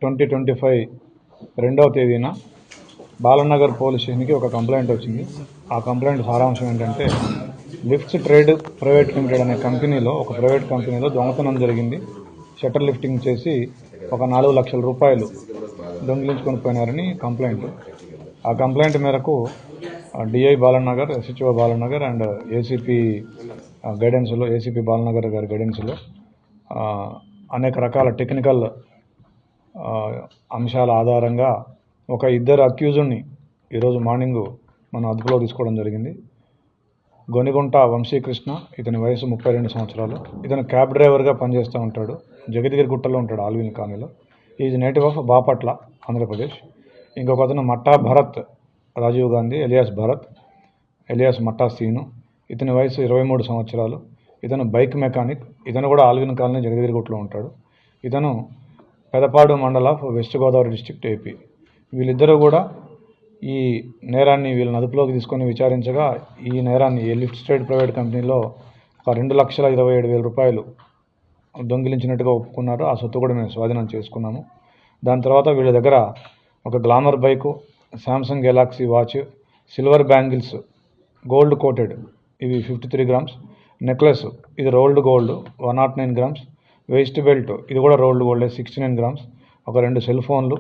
2025 2వ తేదీన బాలనగర్ పోలీస్ స్టేషన్కి ఒక కంప్లైంట్ వచ్చింది. ఆ కంప్లైంట్ సారాంశం ఏంటంటే లిఫ్ట్స్ ట్రేడ్ ప్రైవేట్ లిమిటెడ్ అనే కంపెనీలో ఒక ప్రైవేట్ కంపెనీలో దొంగతనం జరిగింది. షట్టర్ లిఫ్టింగ్ చేసి ఒక 4 లక్షల రూపాయలు దొంగిలించుకొని పోయినారని కంప్లైంట్. ఆ కంప్లైంట్ మేరకు DI Balanagar, SHO Balanagar and ACP గైడెన్స్లో, ఏసీపీ బాలనగర్ గారి గైడెన్స్లో అనేక రకాల టెక్నికల్ అంశాల ఆధారంగా ఒక ఇద్దరు అక్యూజ్డ్ని ఈరోజు మార్నింగ్ మనం అదుపులో తీసుకోవడం జరిగింది. గొనిగుంట వంశీకృష్ణ, ఇతని వయసు 32 సంవత్సరాలు. ఇతను క్యాబ్ డ్రైవర్గా పనిచేస్తూ ఉంటాడు. జగద్గిరిగుట్టలో ఉంటాడు, ఆల్విన్ కాలనీలో. Is native of Bapatla, Andhra Pradesh. ఇంకొక అతను మట్టా భరత్ రాజీవ్ గాంధీ ఎలియాస్ భరత్ ఎలియాస్ మట్టా సీను. ఇతని వయసు 23 సంవత్సరాలు. ఇతను బైక్ మెకానిక్. ఇతను కూడా ఆల్విన్ కాలనీ జగద్గిరిగుట్టలో ఉంటాడు. ఇతను పెదపాడు మండల of west Godavari district, AP. వీళ్ళిద్దరూ కూడా ఈ నేరాన్ని వీళ్ళని అదుపులోకి తీసుకొని విచారించగా ఈ నేరాన్ని ఈ లిఫ్ట్ స్ట్రేట్ ప్రైవేట్ కంపెనీలో ఒక 2,27,000 రూపాయలు దొంగిలించినట్టుగా ఒప్పుకున్నారు. ఆ సొత్తు కూడా మేము స్వాధీనం చేసుకున్నాము. దాని తర్వాత వీళ్ళ దగ్గర ఒక Glamour bike, Samsung Galaxy watch, silver bangles gold coated ఇవి 53 గ్రామ్స్, నెక్లెస్ ఇది rolled gold 109 grams, waist belt ఇది కూడా రోల్డ్ గోల్డ్ 69 గ్రామ్స్, ఒక 2 సెల్ ఫోన్లు,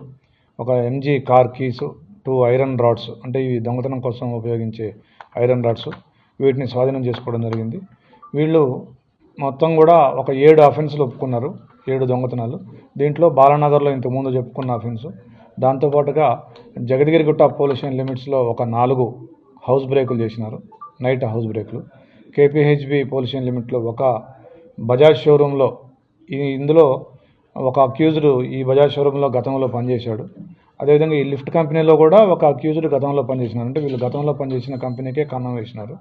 ఒక MG car keys, 2 iron rods, అంటే ఇవి దొంగతనం కోసం ఉపయోగించే ఐరన్ రాడ్స్, వీటిని స్వాధీనం చేసుకోవడం జరిగింది. వీళ్ళు మొత్తం కూడా ఒక 7 అఫెన్స్లు ఒప్పుకున్నారు, 7 దొంగతనాలు. దీంట్లో బాలనగర్లో ఇంతకుముందు చెప్పుకున్న అఫెన్సు, దాంతోపాటుగా జగద్గిరిగుట్ట పోలీస్ స్టేషన్ లిమిట్స్లో ఒక 4 హౌస్ బ్రేకులు చేసినారు, నైట్ హౌస్ బ్రేకులు. కేపీహెచ్బి పోలీస్ స్టేషన్ లిమిట్లో ఒక బజాజ్ షోరూంలో, ఇందులో ఒక అక్యూజ్డ్ ఈ బజాజ్ షోరూంలో గతంలో పనిచేశాడు. అదేవిధంగా ఈ లిఫ్ట్ కంపెనీలో కూడా ఒక అక్యూజ్డ్ గతంలో పనిచేసినారు, అంటే వీళ్ళు గతంలో పనిచేసిన కంపెనీకే కన్నం వేసినారు.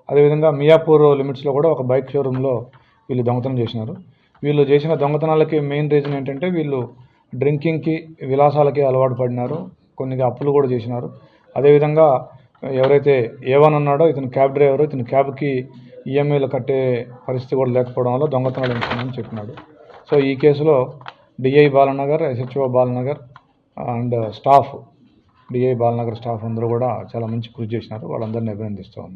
అదేవిధంగా మియాపూర్ లిమిట్స్లో కూడా ఒక బైక్ షోరూంలో వీళ్ళు దొంగతనం చేసినారు. వీళ్ళు చేసిన దొంగతనాలకి మెయిన్ రీజన్ ఏంటంటే వీళ్ళు డ్రింకింగ్కి, విలాసాలకి అలవాటు పడినారు, కొన్ని అప్పులు కూడా చేసినారు. అదేవిధంగా ఎవరైతే ఏవన్ ఉన్నాడో ఇతను క్యాబ్ డ్రైవరు, ఇతను క్యాబ్కి ఈఎంఐలు కట్టే పరిస్థితి కూడా లేకపోవడం వల్ల దొంగతనాలు చేస్తున్నాడని చెప్పినాడు. సో ఈ కేసులో DI Balanagar, SHO Balanagar and staff, DI Balanagar staff అందరూ కూడా చాలా మంచి కృషి చేసినారు. వాళ్ళందరినీ అభినందిస్తాం.